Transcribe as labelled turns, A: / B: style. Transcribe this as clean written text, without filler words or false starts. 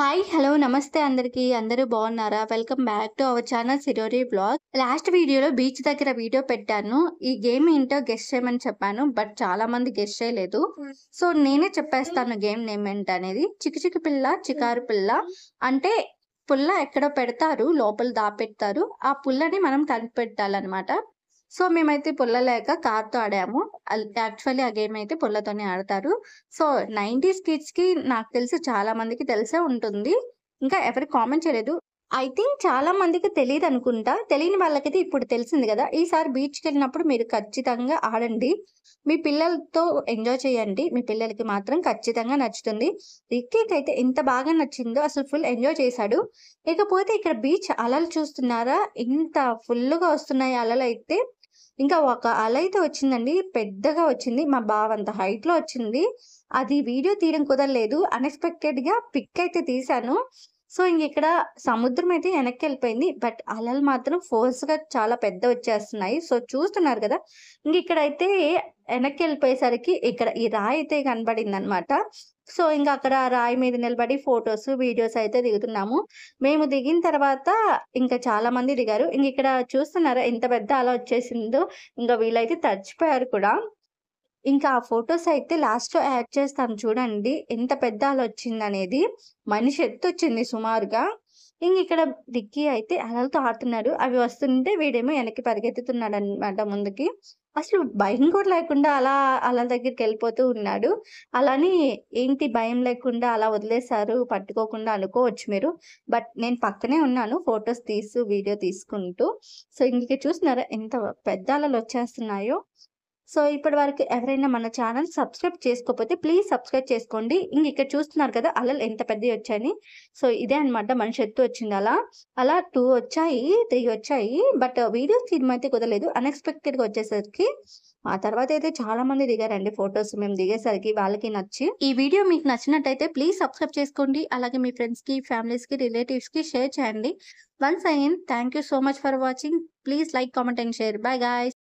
A: Hi! Hello! నమస్తే అందరికీ. అందరూ బాగున్నారా? Welcome back to our channel సిరోరి వ్లాగ్. లాస్ట్ వీడియోలో బీచ్ దగ్గర వీడియో పెట్టాను. ఈ గేమ్ ఏంటో గెస్ చేయమని చెప్పాను. బట్ చాలా మంది గెస్ చేయలేదు. సో, నేనే చెప్పేస్తాను గేమ్ నేమ్ ఏంటనేది. చికి పిల్ల, చికారు పిల్ల అంటే పుల్ల ఎక్కడో పెడతారు. లోపల దాపెడతారు. ఆ పుల్లని మనం కనిపెట్టాలనమాట. సో, మేమైతే పుల్ల లేక కార్‌తో ఆడాము. యాక్చువల్లీ ఆ గేమ్ అయితే పుల్లతోనే ఆడతారు. సో, 90స్ కిడ్స్‌కి నాకు తెలిసి చాలా మందికి తెలిసే ఉంటుంది. ఇంకా ఎవరు కామెంట్ చేయలేదు. ఐ థింక్ చాలా మందికి తెలీదనుకుంటా. తెలియని వాళ్ళకైతే ఇప్పుడు తెలిసింది గదా! ఈసారి బీచ్‌కెళ్ళినప్పుడు మీరు ఖచ్చితంగా ఆడండి. మీ పిల్లలతో ఎంజాయ్ చేయండి. మీ పిల్లలకి మాత్రం ఖచ్చితంగా నచ్చుతుంది. రిక్కీకైతే ఎంత బాగా నచ్చిందో అసలు ఫుల్ ఎంజాయ్ చేశాడు. ఇకపోతే ఇక్కడ బీచ్ అలలు చూస్తున్నారా? ఎంత ఫుల్లుగా వస్తున్నాయి అలలైతే. ఇంకా ఒక అల అయితే వచ్చిందండి. పెద్దగా వచ్చింది. మా బావంత హైట్‌లో వచ్చింది. అది వీడియో తీయడం కుదరలేదు. అన్‌ఎక్స్‌పెక్టెడ్‌గా పిక్ అయితే తీశాను. సో, ఇంగిక్కడ సముద్రం అయితే ఎనక్కెళ్ళిపోయింది. బట్ అలలు మాత్రం ఫోర్స్‌గా చాలా పెద్దవొచ్చేస్తున్నాయి. సో, చూస్తున్నారు గదా! ఇంగిక్కడైతే ఎనక్కెళ్ళిపోయేసరికి ఇక్కడ ఈ రాయయితే కనబడిందనమాట. సో, అక్కడ రాయి మీద నిలబడి ఫోటోస్, వీడియోస్ అయితే దిగుతున్నాము. మేము దిగిన తర్వాత ఇంకా చాలా మంది దిగారు. ఇంగిక్కడ చూస్తున్నారా ఎంత పెద్ద అల వచ్చేసిందో. వీళ్ళైతే తడిచిపోయారు కూడా. ఇంకా ఆ ఫోటోస్ అయితే లాస్ట్‌లో యాడ్ చేస్తాను చూడండి. ఎంత పెద్ద అలొచ్చిందనేది. మనిషి ఎత్తొచ్చింది సుమారుగా. ఇక్కడ డిక్కీ అయితే అలలతో ఆడుతున్నాడు. అవి వస్తుంటే వీడేమో వెనక్కి పరిగెత్తుతున్నాడనమాట ముందుకి. అసలు భయం కూడా లేకుండా అలా అలల దగ్గరికెళ్ళిపోతూ ఉన్నాడు. అలాని ఏంటి భయం లేకుండా అలా వదిలేసారు పట్టుకోకుండా అనుకోవచ్చు మీరు. బట్ నేను పక్కనే ఉన్నాను ఫోటోస్ వీడియో తీసుకుంటూ. సో, ఇంక చూస్తున్నారా ఎంత పెద్ద అలలొచ్చేస్తున్నాయో. సో, ఇప్పటి వరకు ఎవరైనా మన ఛానల్ సబ్స్క్రైబ్ చేసుకోకపోతే ప్లీజ్ సబ్స్క్రైబ్ చేసుకోండి. ఇక్కడ చూస్తున్నారు కదా! అలలు ఎంత పెద్దయి వచ్చాయని. సో, ఇదే అన్నమాట మనిషి ఎత్తు వచ్చింది అలా. అలా 2 వచ్చాయి, 3 వచ్చాయి. బట్ వీడియోస్ తీయడం అయితే కుదరలేదు. అన్‌ఎక్స్‌పెక్టెడ్‌గా వచ్చేసరికి ఆ తర్వాతయితే చాలా మంది దిగారండి ఫోటోస్ మేము దిగేసరికి వాళ్ళకి నచ్చి. ఈ వీడియో మీకు నచ్చినట్టయితే ప్లీజ్ సబ్స్క్రైబ్ చేసుకోండి. అలాగే మీ ఫ్రెండ్స్‌కి, ఫ్యామిలీస్‌కి, రిలేటివ్స్‌కి షేర్ చేయండి. Once again thank you so much for watching. Please like, comment and share. Bye guys.